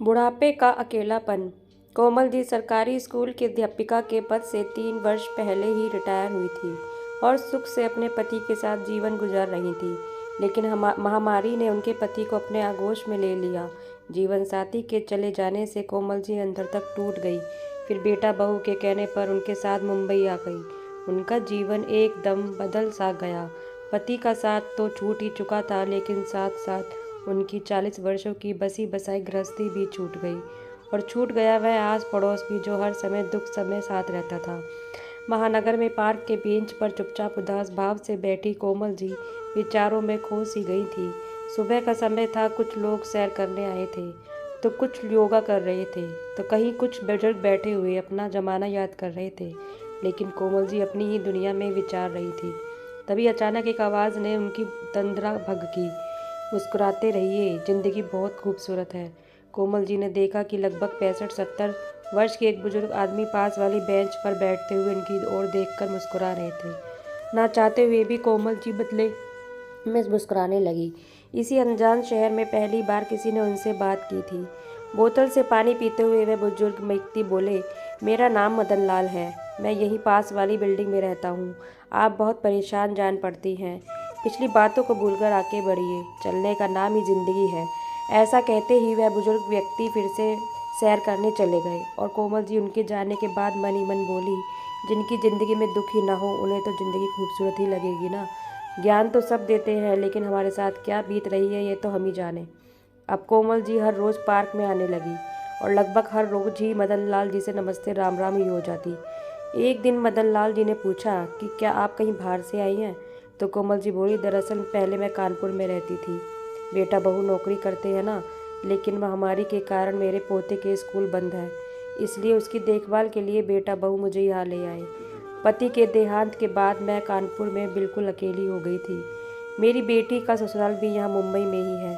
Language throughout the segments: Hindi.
बुढ़ापे का अकेलापन। कोमल जी सरकारी स्कूल की अध्यापिका के पद से 3 वर्ष पहले ही रिटायर हुई थी और सुख से अपने पति के साथ जीवन गुजार रही थी। लेकिन महामारी ने उनके पति को अपने आगोश में ले लिया। जीवन साथी के चले जाने से कोमल जी अंदर तक टूट गई। फिर बेटा बहू के कहने पर उनके साथ मुंबई आ गई। उनका जीवन एकदम बदल सा गया। पति का साथ तो छूट ही चुका था, लेकिन साथ साथ उनकी 40 वर्षों की बसी बसाई गृहस्थी भी छूट गई और छूट गया वह आस पड़ोस भी, जो हर समय दुख समय साथ रहता था। महानगर में पार्क के बेंच पर चुपचाप उदास भाव से बैठी कोमल जी विचारों में खो सी गई थी। सुबह का समय था, कुछ लोग सैर करने आए थे, तो कुछ योगा कर रहे थे, तो कहीं कुछ बुजुर्ग बैठे हुए अपना जमाना याद कर रहे थे। लेकिन कोमल जी अपनी ही दुनिया में विचार रही थी। तभी अचानक एक आवाज़ ने उनकी तंद्रा भंग की। मुस्कुराते रहिए, जिंदगी बहुत खूबसूरत है। कोमल जी ने देखा कि लगभग 65-70 वर्ष के एक बुजुर्ग आदमी पास वाली बेंच पर बैठते हुए उनकी ओर देखकर मुस्कुरा रहे थे। ना चाहते हुए भी कोमल जी बदले में मुस्कुराने लगी। इसी अनजान शहर में पहली बार किसी ने उनसे बात की थी। बोतल से पानी पीते हुए वह बुजुर्ग व्यक्ति बोले, मेरा नाम मदन लाल है, मैं यहीं पास वाली बिल्डिंग में रहता हूँ। आप बहुत परेशान जान पड़ती हैं, पिछली बातों को भूलकर आगे बढ़िए, चलने का नाम ही जिंदगी है। ऐसा कहते ही वह बुजुर्ग व्यक्ति फिर से सैर करने चले गए और कोमल जी उनके जाने के बाद मन ही मन बोली, जिनकी ज़िंदगी में दुख ही ना हो उन्हें तो ज़िंदगी खूबसूरत ही लगेगी ना। ज्ञान तो सब देते हैं, लेकिन हमारे साथ क्या बीत रही है ये तो हम ही जाने। अब कोमल जी हर रोज़ पार्क में आने लगी और लगभग हर रोज़ ही मदन लाल जी से नमस्ते राम राम ही हो जाती। एक दिन मदन लाल जी ने पूछा कि क्या आप कहीं बाहर से आई हैं? तो कोमल जी बोली, दरअसल पहले मैं कानपुर में रहती थी। बेटा बहू नौकरी करते हैं ना, लेकिन महामारी के कारण मेरे पोते के स्कूल बंद है, इसलिए उसकी देखभाल के लिए बेटा बहू मुझे यहाँ ले आए। पति के देहांत के बाद मैं कानपुर में बिल्कुल अकेली हो गई थी। मेरी बेटी का ससुराल भी यहाँ मुंबई में ही है,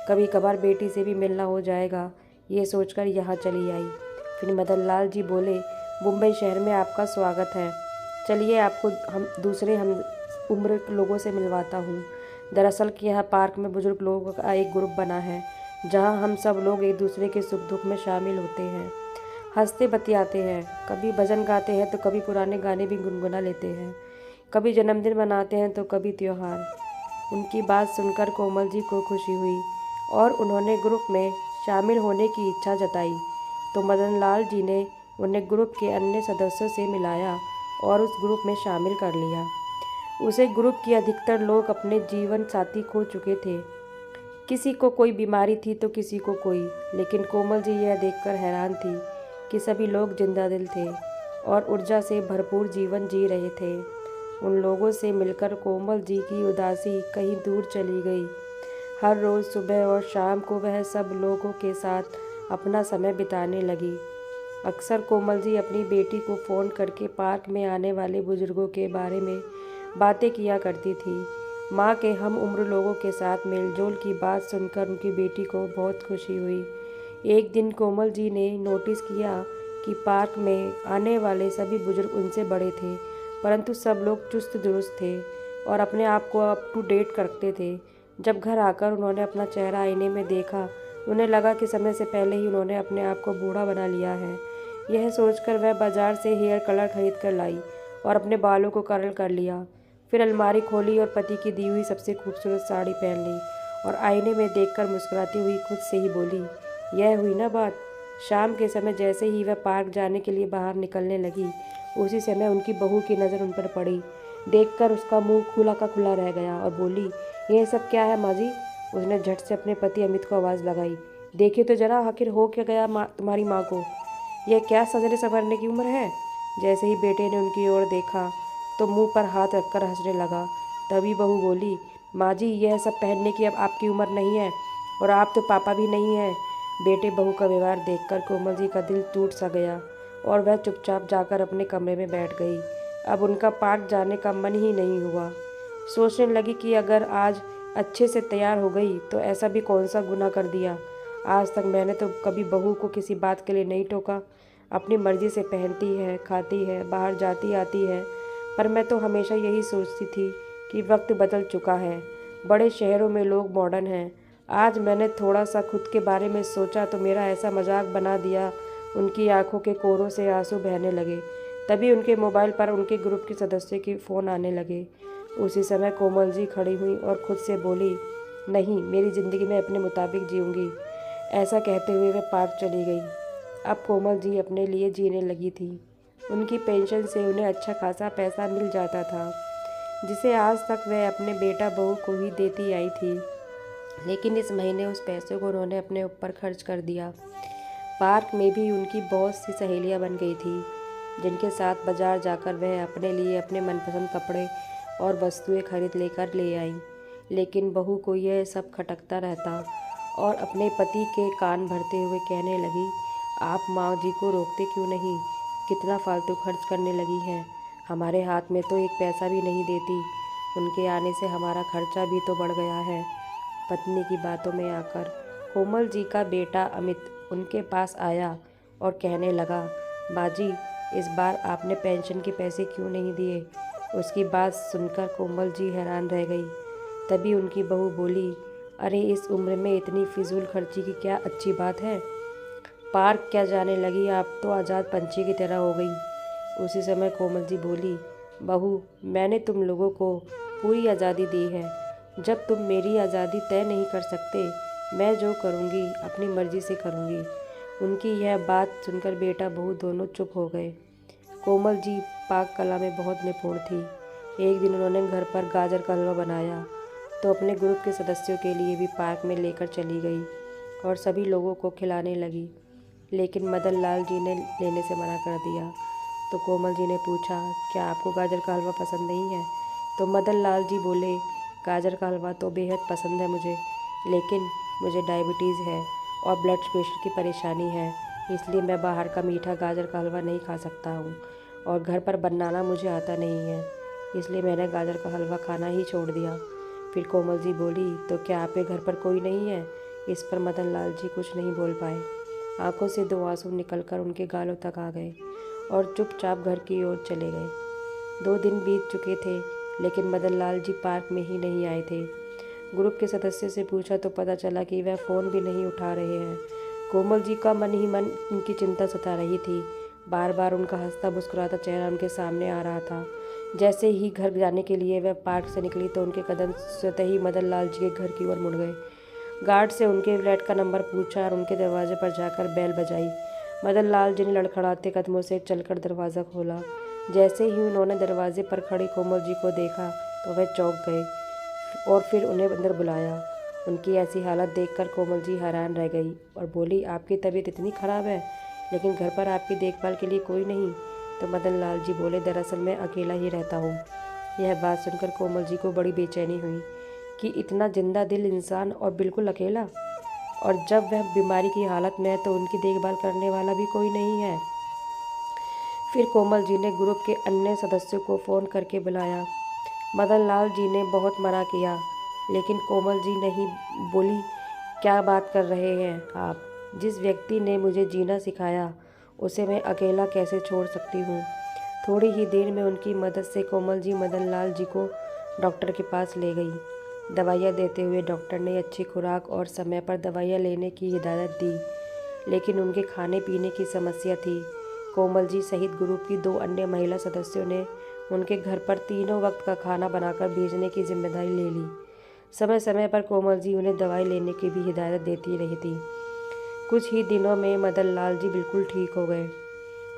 कभी कभार बेटी से भी मिलना हो जाएगा, ये सोचकर यहाँ चली आई। फिर मदन लाल जी बोले, मुंबई शहर में आपका स्वागत है, चलिए आपको हम उम्र के लोगों से मिलवाता हूँ। दरअसल कि यहाँ पार्क में बुजुर्ग लोगों का एक ग्रुप बना है, जहाँ हम सब लोग एक दूसरे के सुख दुख में शामिल होते हैं, हंसते बतियाते हैं, कभी भजन गाते हैं तो कभी पुराने गाने भी गुनगुना लेते हैं, कभी जन्मदिन मनाते हैं तो कभी त्योहार। उनकी बात सुनकर कोमल जी को खुशी हुई और उन्होंने ग्रुप में शामिल होने की इच्छा जताई। तो मदन लाल जी ने उन्हें ग्रुप के अन्य सदस्यों से मिलाया और उस ग्रुप में शामिल कर लिया। उसे ग्रुप के अधिकतर लोग अपने जीवन साथी खो चुके थे। किसी को कोई बीमारी थी तो किसी को कोई, लेकिन कोमल जी यह देखकर हैरान थी कि सभी लोग जिंदा दिल थे और ऊर्जा से भरपूर जीवन जी रहे थे। उन लोगों से मिलकर कोमल जी की उदासी कहीं दूर चली गई। हर रोज़ सुबह और शाम को वह सब लोगों के साथ अपना समय बिताने लगी। अक्सर कोमल जी अपनी बेटी को फ़ोन करके पार्क में आने वाले बुजुर्गों के बारे में बातें किया करती थी। माँ के हम उम्र लोगों के साथ मेलजोल की बात सुनकर उनकी बेटी को बहुत खुशी हुई। एक दिन कोमल जी ने नोटिस किया कि पार्क में आने वाले सभी बुजुर्ग उनसे बड़े थे, परंतु सब लोग चुस्त दुरुस्त थे और अपने आप को अप टू डेट करते थे। जब घर आकर उन्होंने अपना चेहरा आईने में देखा, उन्हें लगा कि समय से पहले ही उन्होंने अपने आप को बूढ़ा बना लिया है। यह सोचकर वह बाजार से हेयर कलर खरीद कर लाई और अपने बालों को कर्ल कर लिया। फिर अलमारी खोली और पति की दी हुई सबसे खूबसूरत साड़ी पहन ली और आईने में देखकर मुस्कुराती हुई खुद से ही बोली, यह हुई ना बात। शाम के समय जैसे ही वह पार्क जाने के लिए बाहर निकलने लगी, उसी समय उनकी बहू की नज़र उन पर पड़ी। देखकर उसका मुंह खुला का खुला रह गया और बोली, यह सब क्या है माँ जी? उसने झट से अपने पति अमित को आवाज़ लगाई, देखिए तो जरा, आखिर हो क्या गया तुम्हारी माँ को? यह क्या सजने संवरने की उम्र है? जैसे ही बेटे ने उनकी ओर देखा तो मुंह पर हाथ रखकर हंसने लगा। तभी बहू बोली, माँ जी यह सब पहनने की अब आपकी उम्र नहीं है और आप तो पापा भी नहीं हैं। बेटे बहू का व्यवहार देखकर कोमल जी का दिल टूट सा गया और वह चुपचाप जाकर अपने कमरे में बैठ गई। अब उनका पार्क जाने का मन ही नहीं हुआ। सोचने लगी कि अगर आज अच्छे से तैयार हो गई तो ऐसा भी कौन सा गुनाह कर दिया। आज तक मैंने तो कभी बहू को किसी बात के लिए नहीं टोका, अपनी मर्जी से पहनती है, खाती है, बाहर जाती आती है। पर मैं तो हमेशा यही सोचती थी कि वक्त बदल चुका है, बड़े शहरों में लोग मॉडर्न हैं, आज मैंने थोड़ा सा खुद के बारे में सोचा तो मेरा ऐसा मजाक बना दिया। उनकी आंखों के कोरों से आंसू बहने लगे। तभी उनके मोबाइल पर उनके ग्रुप के सदस्यों के फ़ोन आने लगे। उसी समय कोमल जी खड़ी हुई और खुद से बोली, नहीं, मेरी ज़िंदगी में अपने मुताबिक जीऊँगी। ऐसा कहते हुए वह पार्क चली गई। अब कोमल जी अपने लिए जीने लगी थी। उनकी पेंशन से उन्हें अच्छा खासा पैसा मिल जाता था, जिसे आज तक वह अपने बेटा बहू को ही देती आई थी। लेकिन इस महीने उस पैसे को उन्होंने अपने ऊपर खर्च कर दिया। पार्क में भी उनकी बहुत सी सहेलियां बन गई थी, जिनके साथ बाजार जाकर वह अपने लिए अपने मनपसंद कपड़े और वस्तुएं खरीद लेकर ले आई। लेकिन बहू को यह सब खटकता रहता और अपने पति के कान भरते हुए कहने लगी, आप माँ जी को रोकते क्यों नहीं? कितना फालतू खर्च करने लगी हैं। हमारे हाथ में तो एक पैसा भी नहीं देती। उनके आने से हमारा खर्चा भी तो बढ़ गया है। पत्नी की बातों में आकर कोमल जी का बेटा अमित उनके पास आया और कहने लगा, बाजी, इस बार आपने पेंशन के पैसे क्यों नहीं दिए? उसकी बात सुनकर कोमल जी हैरान रह गई। तभी उनकी बहू बोली, अरे इस उम्र में इतनी फिजूल खर्ची की क्या अच्छी बात है। पार्क क्या जाने लगी, आप तो आज़ाद पंछी की तरह हो गई। उसी समय कोमल जी बोली, बहू, मैंने तुम लोगों को पूरी आज़ादी दी है। जब तुम मेरी आज़ादी तय नहीं कर सकते, मैं जो करूँगी अपनी मर्ज़ी से करूँगी। उनकी यह बात सुनकर बेटा बहू दोनों चुप हो गए। कोमल जी पाक कला में बहुत निपुण थी। एक दिन उन्होंने घर पर गाजर का हलवा बनाया तो अपने ग्रुप के सदस्यों के लिए भी पार्क में लेकर चली गई और सभी लोगों को खिलाने लगी। लेकिन मदन लाल जी ने लेने से मना कर दिया। तो कोमल जी ने पूछा, क्या आपको गाजर का हलवा पसंद नहीं है? तो मदन लाल जी बोले, गाजर का हलवा तो बेहद पसंद है मुझे, लेकिन मुझे डायबिटीज़ है और ब्लड प्रेशर की परेशानी है, इसलिए मैं बाहर का मीठा गाजर का हलवा नहीं खा सकता हूँ और घर पर बनाना मुझे आता नहीं है, इसलिए मैंने गाजर का हलवा खाना ही छोड़ दिया। फिर कोमल जी बोली, तो क्या आपके घर पर कोई नहीं है? इस पर मदन लाल जी कुछ नहीं बोल पाए। आंखों से दो आंसू निकलकर उनके गालों तक आ गए और चुपचाप घर की ओर चले गए। 2 दिन बीत चुके थे, लेकिन मदन लाल जी पार्क में ही नहीं आए थे। ग्रुप के सदस्य से पूछा तो पता चला कि वह फ़ोन भी नहीं उठा रहे हैं। कोमल जी का मन ही मन उनकी चिंता सता रही थी। बार बार उनका हंसता मुस्कुराता चेहरा उनके सामने आ रहा था। जैसे ही घर जाने के लिए वह पार्क से निकली तो उनके कदम स्वतः ही मदन लाल जी के घर की ओर मुड़ गए। गार्ड से उनके फ्लैट का नंबर पूछा और उनके दरवाजे पर जाकर बेल बजाई। मदन लाल जी ने लड़खड़ाते कदमों से चलकर दरवाज़ा खोला। जैसे ही उन्होंने दरवाजे पर खड़ी कोमल जी को देखा तो वह चौंक गए और फिर उन्हें अंदर बुलाया। उनकी ऐसी हालत देखकर कोमल जी हैरान रह गई और बोली, आपकी तबीयत इतनी ख़राब है, लेकिन घर पर आपकी देखभाल के लिए कोई नहीं? तो मदन लाल जी बोले, दरअसल मैं अकेला ही रहता हूँ। यह बात सुनकर कोमल जी को बड़ी बेचैनी हुई कि इतना जिंदा दिल इंसान और बिल्कुल अकेला, और जब वह बीमारी की हालत में है तो उनकी देखभाल करने वाला भी कोई नहीं है। फिर कोमल जी ने ग्रुप के अन्य सदस्यों को फ़ोन करके बुलाया। मदन लाल जी ने बहुत मना किया, लेकिन कोमल जी नहीं बोली, क्या बात कर रहे हैं आप? जिस व्यक्ति ने मुझे जीना सिखाया उसे मैं अकेला कैसे छोड़ सकती हूँ? थोड़ी ही देर में उनकी मदद से कोमल जी मदन लाल जी को डॉक्टर के पास ले गई। दवाइयाँ देते हुए डॉक्टर ने अच्छी खुराक और समय पर दवाइयाँ लेने की हिदायत दी, लेकिन उनके खाने पीने की समस्या थी। कोमल जी सहित ग्रुप की 2 अन्य महिला सदस्यों ने उनके घर पर तीनों वक्त का खाना बनाकर भेजने की जिम्मेदारी ले ली। समय समय पर कोमल जी उन्हें दवाई लेने की भी हिदायत देती रही थी। कुछ ही दिनों में मदन लाल जी बिल्कुल ठीक हो गए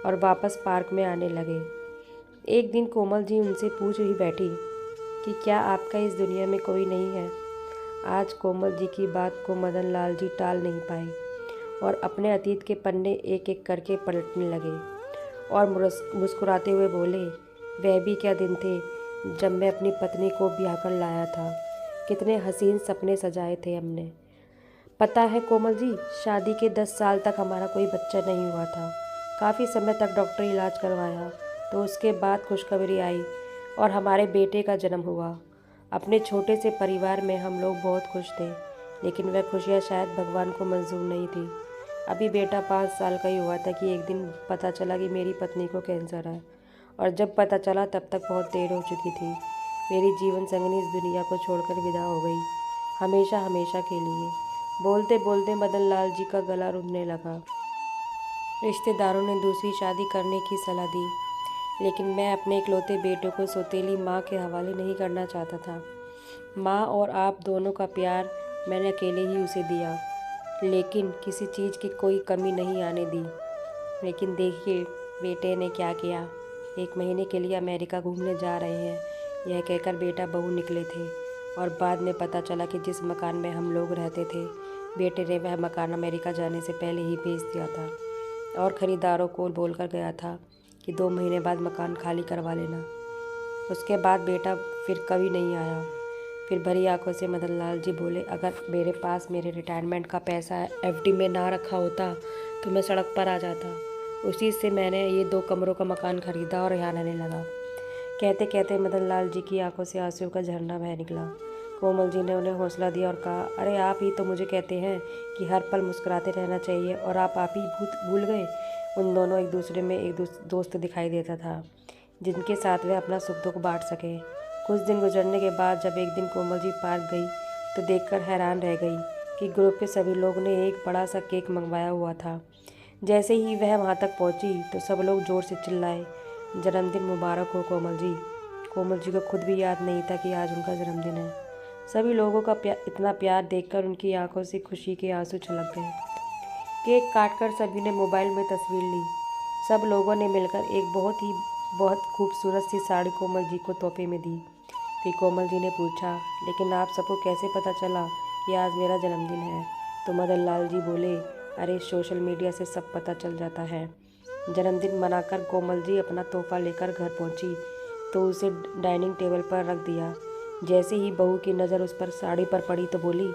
और वापस पार्क में आने लगे। एक दिन कोमल जी उनसे पूछ ही बैठी कि क्या आपका इस दुनिया में कोई नहीं है? आज कोमल जी की बात को मदन लाल जी टाल नहीं पाए और अपने अतीत के पन्ने एक एक करके पलटने लगे और मुस्कुराते हुए बोले, वह भी क्या दिन थे जब मैं अपनी पत्नी को ब्याह कर लाया था। कितने हसीन सपने सजाए थे हमने। पता है कोमल जी, शादी के 10 साल तक हमारा कोई बच्चा नहीं हुआ था। काफ़ी समय तक डॉक्टर इलाज करवाया तो उसके बाद खुशखबरी आई और हमारे बेटे का जन्म हुआ। अपने छोटे से परिवार में हम लोग बहुत खुश थे, लेकिन वह खुशियाँ शायद भगवान को मंजूर नहीं थी। अभी बेटा 5 साल का ही हुआ था कि एक दिन पता चला कि मेरी पत्नी को कैंसर है, और जब पता चला तब तक बहुत देर हो चुकी थी। मेरी जीवन संगिनी इस दुनिया को छोड़कर विदा हो गई। हमेशा हमेशा के लिए। बोलते बोलते मदन लाल जी का गला रुंधने लगा। रिश्तेदारों ने दूसरी शादी करने की सलाह दी, लेकिन मैं अपने इकलौते बेटे को सौतेली माँ के हवाले नहीं करना चाहता था। माँ और आप दोनों का प्यार मैंने अकेले ही उसे दिया, लेकिन किसी चीज़ की कोई कमी नहीं आने दी। लेकिन देखिए बेटे ने क्या किया। 1 महीने के लिए अमेरिका घूमने जा रहे हैं, यह कहकर बेटा बहू निकले थे, और बाद में पता चला कि जिस मकान में हम लोग रहते थे, बेटे ने वह मकान अमेरिका जाने से पहले ही बेच दिया था, और ख़रीदारों को बोलकर गया था कि 2 महीने बाद मकान खाली करवा लेना। उसके बाद बेटा फिर कभी नहीं आया। फिर भरी आंखों से मदन लाल जी बोले, अगर मेरे पास मेरे रिटायरमेंट का पैसा एफडी में ना रखा होता तो मैं सड़क पर आ जाता। उसी से मैंने ये 2 कमरों का मकान खरीदा और यहाँ रहने लगा। कहते कहते मदन लाल जी की आंखों से आंसू का झरना बह निकला। कोमल जी ने उन्हें हौसला दिया और कहा, अरे आप ही तो मुझे कहते हैं कि हर पल मुस्कुराते रहना चाहिए, और आप ही भूल गए। उन दोनों एक दूसरे में एक दोस्त दिखाई देता था, जिनके साथ वे अपना सुख दुख बांट सके। कुछ दिन गुजरने के बाद जब एक दिन कोमल जी पार्क गई तो देखकर हैरान रह गई कि ग्रुप के सभी लोगों ने एक बड़ा सा केक मंगवाया हुआ था। जैसे ही वह वहां तक पहुंची तो सब लोग जोर से चिल्लाए, जन्मदिन मुबारक हो कोमल जी। कोमल जी को खुद भी याद नहीं था कि आज उनका जन्मदिन है। सभी लोगों का इतना प्यार देखकर उनकी आंखों से खुशी के आंसू छलक गए। केक काटकर सभी ने मोबाइल में तस्वीर ली। सब लोगों ने मिलकर एक बहुत खूबसूरत सी साड़ी कोमल जी को तोहफे में दी। फिर कोमल जी ने पूछा, लेकिन आप सबको कैसे पता चला कि आज मेरा जन्मदिन है? तो मदन लाल जी बोले, अरे सोशल मीडिया से सब पता चल जाता है। जन्मदिन मनाकर कोमल जी अपना तोहफा लेकर घर पहुंची तो उसे डाइनिंग टेबल पर रख दिया। जैसे ही बहू की नज़र उस पर साड़ी पर पड़ी तो बोली,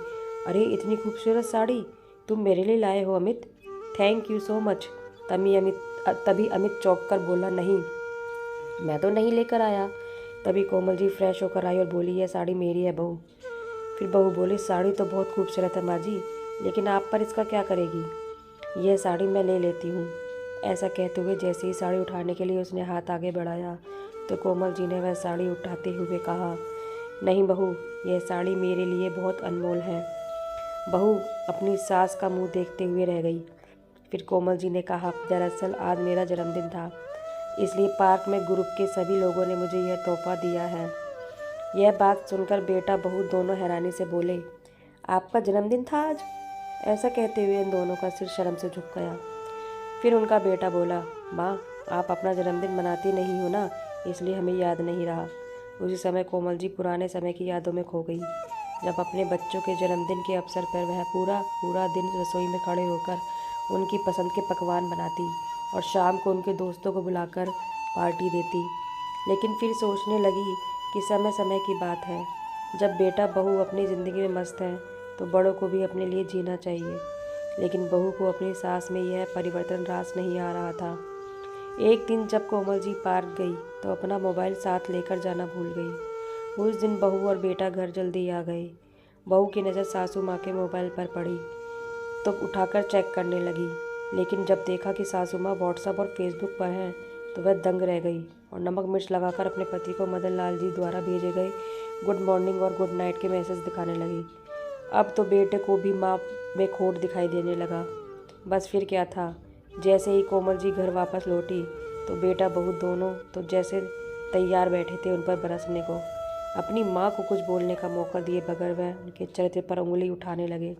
अरे इतनी खूबसूरत साड़ी तुम मेरे लिए लाए हो Amit, thank you so much. तभी अमित चौंक कर बोला, नहीं मैं तो नहीं लेकर आया। तभी कोमल जी फ्रेश होकर आई और बोली, यह साड़ी मेरी है बहू। फिर बहू बोली, साड़ी तो बहुत खूबसूरत है माँ जी, लेकिन आप पर इसका क्या करेगी? यह साड़ी मैं ले लेती हूँ। ऐसा कहते हुए जैसे ही साड़ी उठाने के लिए उसने हाथ आगे बढ़ाया तो कोमल जी ने वह साड़ी उठाते हुए कहा, नहीं बहू, यह साड़ी मेरे लिए बहुत अनमोल है। बहू अपनी सास का मुंह देखते हुए रह गई। फिर कोमल जी ने कहा, दरअसल आज मेरा जन्मदिन था, इसलिए पार्क में ग्रुप के सभी लोगों ने मुझे यह तोहफा दिया है। यह बात सुनकर बेटा बहू दोनों हैरानी से बोले, आपका जन्मदिन था आज? ऐसा कहते हुए इन दोनों का सिर शर्म से झुक गया। फिर उनका बेटा बोला, माँ आप अपना जन्मदिन मनाती नहीं हो ना, इसलिए हमें याद नहीं रहा। उसी समय कोमल जी पुराने समय की यादों में खो गई, जब अपने बच्चों के जन्मदिन के अवसर पर वह पूरा दिन रसोई में खड़े होकर उनकी पसंद के पकवान बनाती और शाम को उनके दोस्तों को बुलाकर पार्टी देती। लेकिन फिर सोचने लगी कि समय समय की बात है, जब बेटा बहू अपनी ज़िंदगी में मस्त है तो बड़ों को भी अपने लिए जीना चाहिए। लेकिन बहू को अपनी सास में यह परिवर्तन रास नहीं आ रहा था। एक दिन जब कोमल जी पार्क गई तो अपना मोबाइल साथ लेकर जाना भूल गई। उस दिन बहू और बेटा घर जल्दी आ गए। बहू की नज़र सासू माँ के मोबाइल पर पड़ी तो उठाकर चेक करने लगी, लेकिन जब देखा कि सासू माँ व्हाट्सएप और फेसबुक पर हैं तो वह दंग रह गई और नमक मिर्च लगाकर अपने पति को मदन लाल जी द्वारा भेजे गए गुड मॉर्निंग और गुड नाइट के मैसेज दिखाने लगी। अब तो बेटे को भी माँ में खोट दिखाई देने लगा। बस फिर क्या था, जैसे ही कोमल जी घर वापस लौटी तो बेटा बहू दोनों तो जैसे तैयार बैठे थे उन पर बरसने को। अपनी माँ को कुछ बोलने का मौका दिए बगैर वह उनके चरित्र पर उंगली उठाने लगे।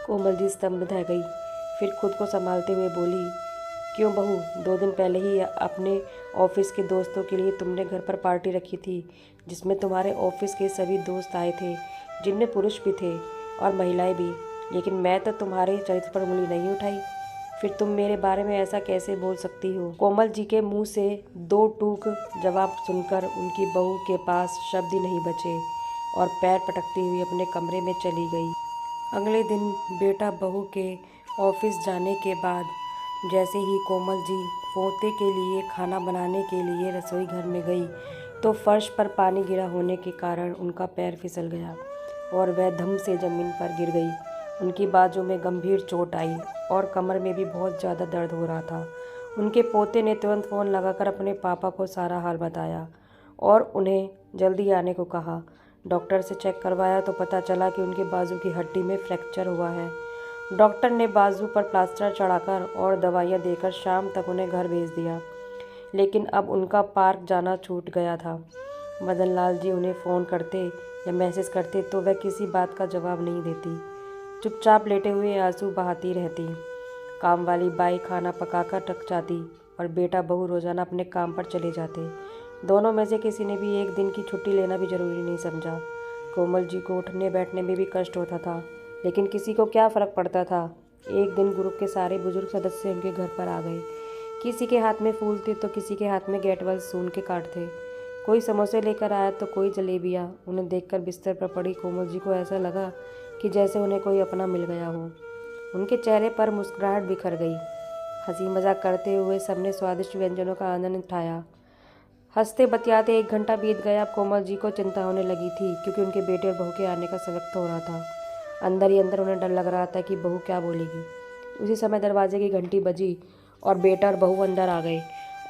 कोमल जी स्तब्ध रह गई, फिर खुद को संभालते हुए बोली, क्यों बहू, 2 दिन पहले ही अपने ऑफिस के दोस्तों के लिए तुमने घर पर पार्टी रखी थी, जिसमें तुम्हारे ऑफिस के सभी दोस्त आए थे, जिनमें पुरुष भी थे और महिलाएं भी, लेकिन मैं तो तुम्हारे चरित्र पर उंगली नहीं उठाई। फिर तुम मेरे बारे में ऐसा कैसे बोल सकती हो? कोमल जी के मुंह से 2 टूक जवाब सुनकर उनकी बहू के पास शब्द ही नहीं बचे और पैर पटकती हुई अपने कमरे में चली गई। अगले दिन बेटा बहू के ऑफिस जाने के बाद जैसे ही कोमल जी पोते के लिए खाना बनाने के लिए रसोई घर में गई तो फर्श पर पानी गिरा होने के कारण उनका पैर फिसल गया और वह धम से ज़मीन पर गिर गई। उनकी बाजू में गंभीर चोट आई और कमर में भी बहुत ज़्यादा दर्द हो रहा था। उनके पोते ने तुरंत फ़ोन लगाकर अपने पापा को सारा हाल बताया और उन्हें जल्दी आने को कहा। डॉक्टर से चेक करवाया तो पता चला कि उनके बाजू की हड्डी में फ्रैक्चर हुआ है। डॉक्टर ने बाजू पर प्लास्टर चढ़ाकर और दवाइयाँ देकर शाम तक उन्हें घर भेज दिया। लेकिन अब उनका पार्क जाना छूट गया था। मदन लाल जी उन्हें फ़ोन करते या मैसेज करते तो वह किसी बात का जवाब नहीं देती, चुपचाप लेटे हुए आंसू बहाती रहती। काम वाली बाई खाना पकाकर टक जाती और बेटा बहू रोज़ाना अपने काम पर चले जाते। दोनों में से किसी ने भी एक दिन की छुट्टी लेना भी ज़रूरी नहीं समझा। कोमल जी को उठने बैठने में भी कष्ट होता था, लेकिन किसी को क्या फ़र्क पड़ता था। एक दिन ग्रुप के सारे बुजुर्ग सदस्य उनके घर पर आ गए। किसी के हाथ में फूल थे तो किसी के हाथ में गेट वाल सून के काट थे। कोई समोसे लेकर आया तो कोई जलेबियाँ। उन्हें देखकर बिस्तर पर पड़ी कोमल जी को ऐसा लगा कि जैसे उन्हें कोई अपना मिल गया हो। उनके चेहरे पर मुस्कुराहट बिखर गई। हंसी मजाक करते हुए सबने स्वादिष्ट व्यंजनों का आनंद उठाया। हंसते बतियाते 1 घंटा बीत गया। अब कोमल जी को चिंता होने लगी थी, क्योंकि उनके बेटे और बहू के आने का वक्त हो रहा था। अंदर ही अंदर उन्हें डर लग रहा था कि बहू क्या बोलेगी। उसी समय दरवाजे की घंटी बजी और बेटा और बहू अंदर आ गए।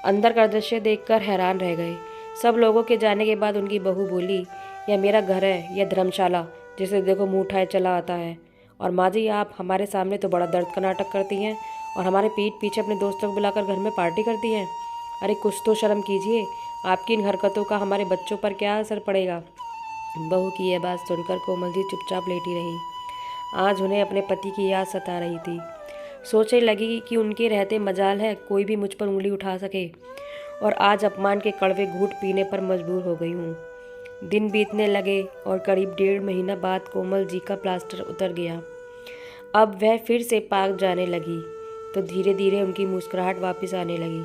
अंदर का दृश्य देखकर हैरान रह गए। सब लोगों के जाने के बाद उनकी बहू बोली, यह मेरा घर है, यह धर्मशाला, जिसे देखो मुँह उठाए चला आता है। और माँ जी, आप हमारे सामने तो बड़ा दर्द का नाटक करती हैं और हमारे पीठ पीछे अपने दोस्तों को बुलाकर घर में पार्टी करती हैं। अरे कुछ तो शर्म कीजिए, आपकी इन हरकतों का हमारे बच्चों पर क्या असर पड़ेगा। बहू की यह बात सुनकर कोमल जी चुपचाप लेटी रही। आज उन्हें अपने पति की याद सता रही थी। सोचने लगी कि उनके रहते मजाल है कोई भी मुझ पर उंगली उठा सके, और आज अपमान के कड़वे घूंट पीने पर मजबूर हो गई हूँ। दिन बीतने लगे और करीब 1.5 महीना बाद कोमल जी का प्लास्टर उतर गया। अब वह फिर से पार्क जाने लगी तो धीरे धीरे उनकी मुस्कुराहट वापस आने लगी।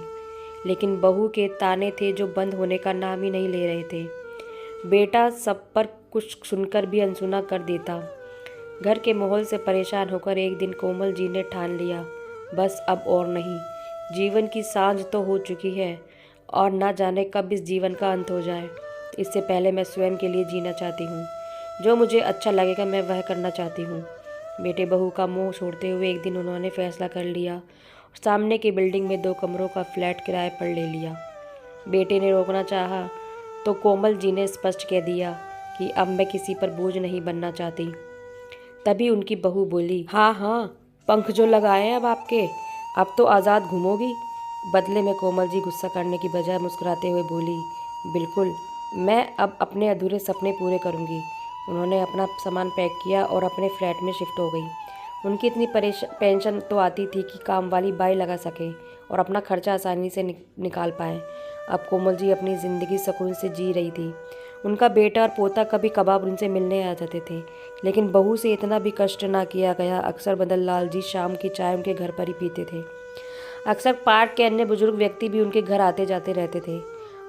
लेकिन बहू के ताने थे जो बंद होने का नाम ही नहीं ले रहे थे। बेटा सब पर कुछ सुनकर भी अनसुना कर देता। घर के माहौल से परेशान होकर एक दिन कोमल जी ने ठान लिया, बस अब और नहीं। जीवन की सांझ तो हो चुकी है और ना जाने कब इस जीवन का अंत हो जाए। इससे पहले मैं स्वयं के लिए जीना चाहती हूँ। जो मुझे अच्छा लगेगा मैं वह करना चाहती हूँ। बेटे बहू का मुंह छोड़ते हुए एक दिन उन्होंने फैसला कर लिया। सामने की बिल्डिंग में 2 कमरों का फ्लैट किराए पर ले लिया। बेटे ने रोकना चाहा तो कोमल जी ने स्पष्ट कह दिया कि अब मैं किसी पर बोझ नहीं बनना चाहती। तभी उनकी बहू बोली, हाँ हाँ, पंख जो लगाए हैं अब आपके, अब तो आज़ाद घूमोगी। बदले में कोमल जी गुस्सा करने की बजाय मुस्कुराते हुए बोली, बिल्कुल, मैं अब अपने अधूरे सपने पूरे करूँगी। उन्होंने अपना सामान पैक किया और अपने फ्लैट में शिफ्ट हो गई। उनकी इतनी पेंशन तो आती थी कि काम वाली बाई लगा सके और अपना खर्चा आसानी से निकाल पाए। अब कोमल जी अपनी ज़िंदगी सुकून से जी रही थी। उनका बेटा और पोता कभी कभार उनसे मिलने आ जाते थे, लेकिन बहू से इतना भी कष्ट ना किया गया। अक्सर मदन लाल जी शाम की चाय उनके घर पर ही पीते थे। अक्सर पार्क के अन्य बुजुर्ग व्यक्ति भी उनके घर आते जाते रहते थे।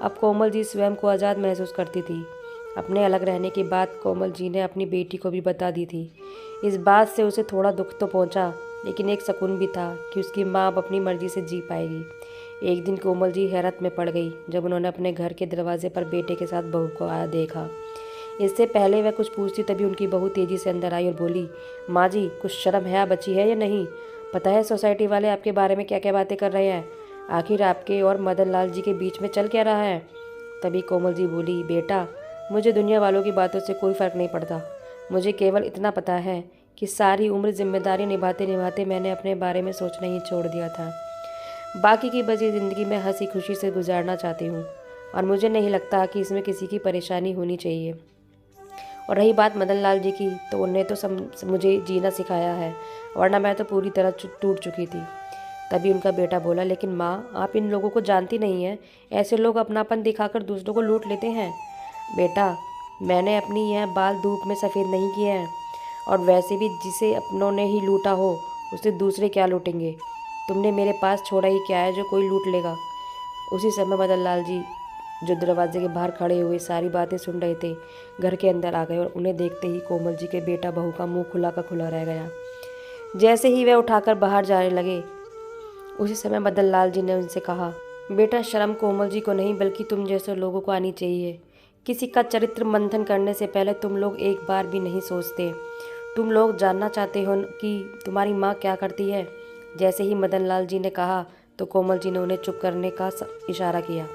अब कोमल जी स्वयं को आज़ाद महसूस करती थी। अपने अलग रहने की बात कोमल जी ने अपनी बेटी को भी बता दी थी। इस बात से उसे थोड़ा दुख तो पहुंचा, लेकिन एक सुकून भी था कि उसकी माँ अब अपनी मर्जी से जी पाएगी। एक दिन कोमल जी हैरत में पड़ गई जब उन्होंने अपने घर के दरवाजे पर बेटे के साथ बहू को आया देखा। इससे पहले वह कुछ पूछती तभी उनकी बहू तेजी से अंदर आई और बोली, माँ जी, कुछ शर्म है बची है या नहीं? पता है सोसाइटी वाले आपके बारे में क्या क्या बातें कर रहे हैं? आखिर आपके और मदन लाल जी के बीच में चल क्या रहा है? तभी कोमल जी बोली, बेटा, मुझे दुनिया वालों की बातों से कोई फ़र्क नहीं पड़ता। मुझे केवल इतना पता है कि सारी उम्र जिम्मेदारी निभाते निभाते मैंने अपने बारे में सोचना ही छोड़ दिया था। बाकी की बची ज़िंदगी में हंसी खुशी से गुजारना चाहती हूँ और मुझे नहीं लगता कि इसमें किसी की परेशानी होनी चाहिए। और रही बात मदन लाल जी की, तो उन्हें तो मुझे जीना सिखाया है, वरना मैं तो पूरी तरह टूट चुकी थी। तभी उनका बेटा बोला, लेकिन माँ, आप इन लोगों को जानती नहीं हैं। ऐसे लोग अपनापन दिखाकर दूसरों को लूट लेते हैं। बेटा, मैंने अपनी यह बाल धूप में सफ़ेद नहीं किए हैं, और वैसे भी जिसे अपनों ने ही लूटा हो उसे दूसरे क्या लूटेंगे। तुमने मेरे पास छोड़ा ही क्या है जो कोई लूट लेगा। उसी समय मदन लाल जी, जो दरवाजे के बाहर खड़े हुए सारी बातें सुन रहे थे, घर के अंदर आ गए और उन्हें देखते ही कोमल जी के बेटा बहू का मुंह खुला का खुला रह गया। जैसे ही वह उठाकर बाहर जाने लगे, उसी समय मदन लाल जी ने उनसे कहा, बेटा, शर्म कोमल जी को नहीं बल्कि तुम जैसे लोगों को आनी चाहिए। किसी का चरित्र मंथन करने से पहले तुम लोग एक बार भी नहीं सोचते। तुम लोग जानना चाहते हो कि तुम्हारी माँ क्या करती है? जैसे ही मदन लाल जी ने कहा तो कोमल जी ने उन्हें चुप करने का इशारा किया,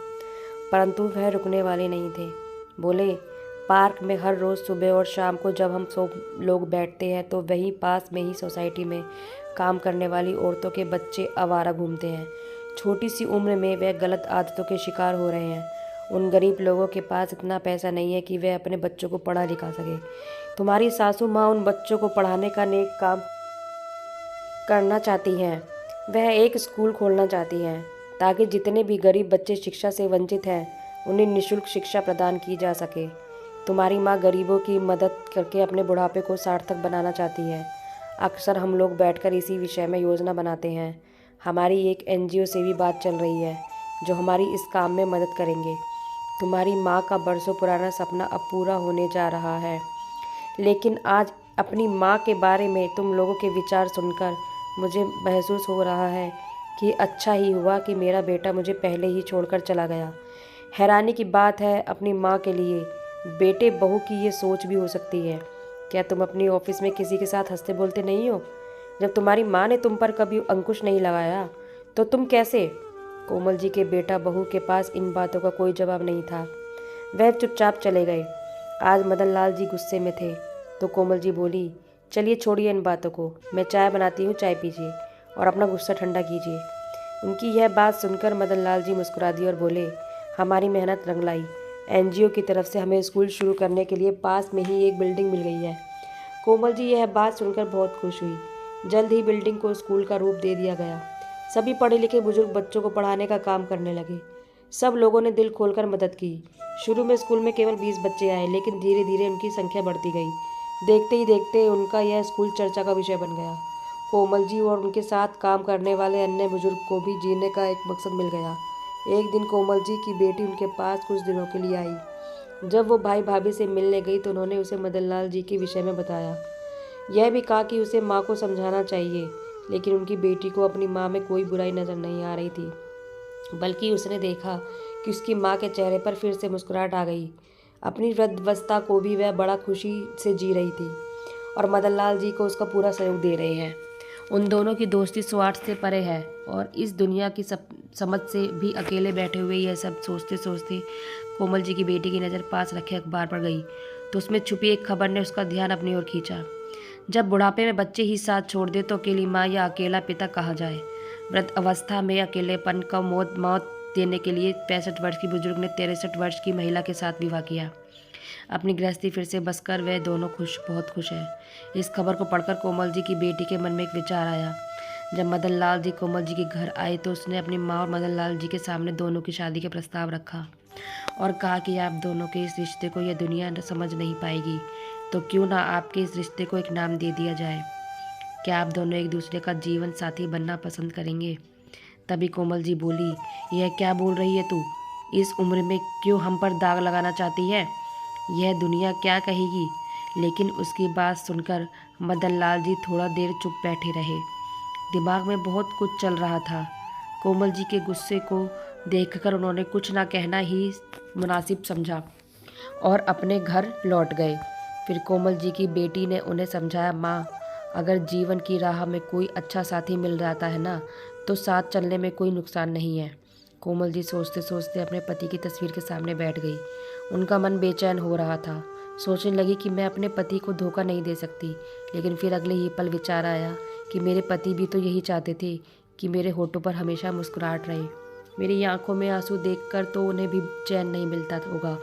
परंतु वह रुकने वाले नहीं थे। बोले, पार्क में हर रोज़ सुबह और शाम को जब हम सब लोग बैठते हैं तो वहीं पास में ही सोसाइटी में काम करने वाली औरतों के बच्चे आवारा घूमते हैं। छोटी सी उम्र में वे गलत आदतों के शिकार हो रहे हैं। उन गरीब लोगों के पास इतना पैसा नहीं है कि वे अपने बच्चों को पढ़ा लिखा सके। तुम्हारी सासू माँ उन बच्चों को पढ़ाने का नेक काम करना चाहती हैं। वह एक स्कूल खोलना चाहती हैं ताकि जितने भी गरीब बच्चे शिक्षा से वंचित हैं उन्हें निःशुल्क शिक्षा प्रदान की जा सके। तुम्हारी माँ गरीबों की मदद करके अपने बुढ़ापे को सार्थक बनाना चाहती है। अक्सर हम लोग बैठकर इसी विषय में योजना बनाते हैं। हमारी एक एनजीओ से भी बात चल रही है जो हमारी इस काम में मदद करेंगे। तुम्हारी माँ का बरसों पुराना सपना अब पूरा होने जा रहा है। लेकिन आज अपनी माँ के बारे में तुम लोगों के विचार सुनकर मुझे महसूस हो रहा है कि अच्छा ही हुआ कि मेरा बेटा मुझे पहले ही छोड़कर चला गया। हैरानी की बात है, अपनी माँ के लिए बेटे बहू की ये सोच भी हो सकती है। क्या तुम अपनी ऑफिस में किसी के साथ हंसते बोलते नहीं हो? जब तुम्हारी माँ ने तुम पर कभी अंकुश नहीं लगाया तो तुम कैसे? कोमल जी के बेटा बहू के पास इन बातों का कोई जवाब नहीं था। वह चुपचाप चले गए। आज मदन लाल जी गुस्से में थे तो कोमल जी बोली, चलिए छोड़िए इन बातों को, मैं चाय बनाती हूँ, चाय पीजिए और अपना गुस्सा ठंडा कीजिए। उनकी यह बात सुनकर मदन लाल जी मुस्कुरा दिए और बोले, हमारी मेहनत रंग लाई। एनजीओ की तरफ से हमें स्कूल शुरू करने के लिए पास में ही एक बिल्डिंग मिल गई है। कोमल जी यह बात सुनकर बहुत खुश हुई। जल्द ही बिल्डिंग को स्कूल का रूप दे दिया गया। सभी पढ़े लिखे बुजुर्ग बच्चों को पढ़ाने का काम करने लगे। सब लोगों ने दिल खोलकर मदद की। शुरू में स्कूल में केवल 20 बच्चे आए, लेकिन धीरे धीरे उनकी संख्या बढ़ती गई। देखते ही देखते उनका यह स्कूल चर्चा का विषय बन गया। कोमल जी और उनके साथ काम करने वाले अन्य बुजुर्ग को भी जीने का एक मकसद मिल गया। एक दिन कोमल जी की बेटी उनके पास कुछ दिनों के लिए आई। जब वो भाई भाभी से मिलने गई तो उन्होंने उसे मदन लाल जी के विषय में बताया। यह भी कहा कि उसे माँ को समझाना चाहिए, लेकिन उनकी बेटी को अपनी माँ में कोई बुराई नजर नहीं आ रही थी, बल्कि उसने देखा कि उसकी माँ के चेहरे पर फिर से मुस्कुराहट आ गई। अपनी वृद्धावस्था को भी वह बड़ा खुशी से जी रही थी और मदन लाल जी को उसका पूरा सहयोग दे रहे हैं। उन दोनों की दोस्ती स्वार्थ से परे है और इस दुनिया की समझ से भी अकेले बैठे हुए यह सब सोचते सोचते कोमल जी की बेटी की नज़र पास रखे अखबार पर गई तो उसमें छुपी एक खबर ने उसका ध्यान अपनी ओर खींचा। जब बुढ़ापे में बच्चे ही साथ छोड़ दे तो अकेली माँ या अकेला पिता कहा जाए। वृद्ध अवस्था में अकेलेपन का मौत देने के लिए 65 वर्ष की बुजुर्ग ने 63 वर्ष की महिला के साथ विवाह किया। अपनी गृहस्थी फिर से बसकर वे दोनों बहुत खुश हैं। इस खबर को पढ़कर कोमल जी की बेटी के मन में एक विचार आया। जब मदन लाल जी कोमल जी के घर आए तो उसने अपनी माँ और मदन लाल जी के सामने दोनों की शादी का प्रस्ताव रखा और कहा कि आप दोनों के इस रिश्ते को यह दुनिया समझ नहीं पाएगी, तो क्यों ना आपके इस रिश्ते को एक नाम दे दिया जाए। क्या आप दोनों एक दूसरे का जीवन साथी बनना पसंद करेंगे? तभी कोमल जी बोली, यह क्या बोल रही है तू? इस उम्र में क्यों हम पर दाग लगाना चाहती है? यह दुनिया क्या कहेगी? लेकिन उसकी बात सुनकर मदन लाल जी थोड़ा देर चुप बैठे रहे। दिमाग में बहुत कुछ चल रहा था। कोमल जी के गुस्से को देखकर उन्होंने कुछ ना कहना ही मुनासिब समझा और अपने घर लौट गए। फिर कोमल जी की बेटी ने उन्हें समझाया, माँ, अगर जीवन की राह में कोई अच्छा साथी मिल जाता है ना, तो साथ चलने में कोई नुकसान नहीं है। कोमल जी सोचते सोचते अपने पति की तस्वीर के सामने बैठ गई। उनका मन बेचैन हो रहा था। सोचने लगी कि मैं अपने पति को धोखा नहीं दे सकती, लेकिन फिर अगले ही पल विचार आया कि मेरे पति भी तो यही चाहते थे कि मेरे होठों पर हमेशा मुस्कुराहट रहे। मेरी आंखों में आंसू देखकर तो उन्हें भी चैन नहीं मिलता होगा।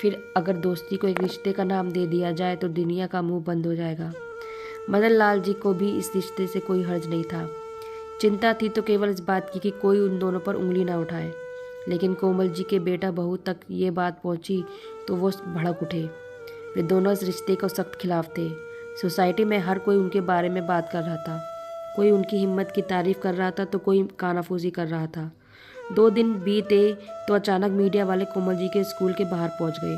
फिर अगर दोस्ती को एक रिश्ते का नाम दे दिया जाए तो दुनिया का मुंह बंद हो जाएगा। मदन लाल जी को भी इस रिश्ते से कोई हर्ज नहीं था। चिंता थी तो केवल इस बात की कि कोई उन दोनों पर उंगली ना उठाए। लेकिन कोमल जी के बेटा बहू तक ये बात पहुंची तो वो भड़क उठे। वे दोनों इस रिश्ते को सख्त खिलाफ थे। सोसाइटी में हर कोई उनके बारे में बात कर रहा था। कोई उनकी हिम्मत की तारीफ कर रहा था तो कोई कानाफूसी कर रहा था। 2 दिन बीते तो अचानक मीडिया वाले कोमल जी के स्कूल के बाहर पहुंच गए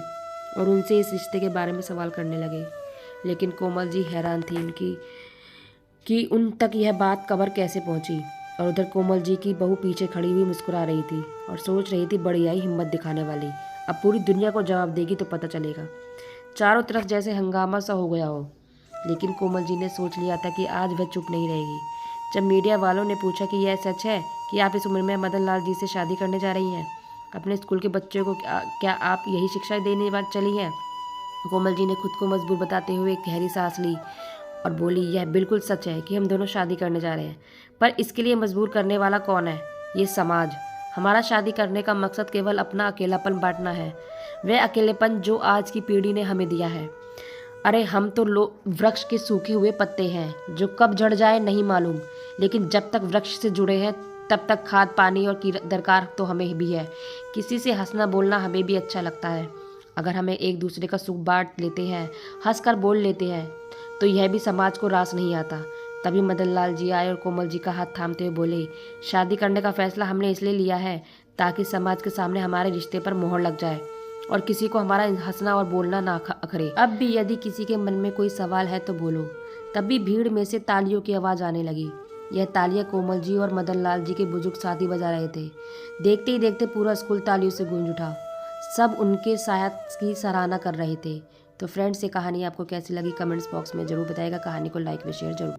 और उनसे इस रिश्ते के बारे में सवाल करने लगे। लेकिन कोमल जी हैरान थी उनकी कि उन तक यह बात खबर कैसे पहुंची। और उधर कोमल जी की बहू पीछे खड़ी हुई मुस्कुरा रही थी और सोच रही थी, बड़ी आई हिम्मत दिखाने वाली, अब पूरी दुनिया को जवाब देगी तो पता चलेगा। चारों तरफ जैसे हंगामा सा हो गया हो। लेकिन कोमल जी ने सोच लिया था कि आज वह चुप नहीं रहेगी। जब मीडिया वालों ने पूछा कि यह सच है कि आप इस उम्र में मदन लाल जी से शादी करने जा रही हैं, अपने स्कूल के बच्चों को क्या आप यही शिक्षा देने बाद चली हैं? कोमल जी ने खुद को मजबूर बताते हुए एक गहरी सांस ली और बोली, यह बिल्कुल सच है कि हम दोनों शादी करने जा रहे हैं, पर इसके लिए मजबूर करने वाला कौन है? ये समाज। हमारा शादी करने का मकसद केवल अपना अकेलापन बांटना है, वह अकेलेपन जो आज की पीढ़ी ने हमें दिया है। अरे हम तो वृक्ष के सूखे हुए पत्ते हैं जो कब झड़ जाए नहीं मालूम, लेकिन जब तक वृक्ष से जुड़े हैं तब तक खाद पानी और की दरकार तो हमें भी है। किसी से हंसना बोलना हमें भी अच्छा लगता है। अगर हमें एक दूसरे का सुख बांट लेते हैं, हंस कर बोल लेते हैं, तो यह भी समाज को रास नहीं आता। तभी मदन लाल जी आए और कोमल जी का हाथ थामते हुए बोले, शादी करने का फैसला हमने इसलिए लिया है ताकि समाज के सामने हमारे रिश्ते पर मोहर लग जाए और किसी को हमारा हंसना और बोलना ना अखरे। अब भी यदि किसी के मन में कोई सवाल है तो बोलो। तभी भीड़ में से तालियों की आवाज़ आने लगी। यह तालियां कोमल जी और मदन लाल जी के बुजुर्ग साथी बजा रहे थे। देखते ही देखते पूरा स्कूल तालियों से गूंज उठा। सब उनके साहस की सराहना कर रहे थे। तो फ्रेंड्स, ये कहानी आपको कैसी लगी कमेंट्स बॉक्स में ज़रूर बताइएगा। कहानी को लाइक व शेयर जरूर।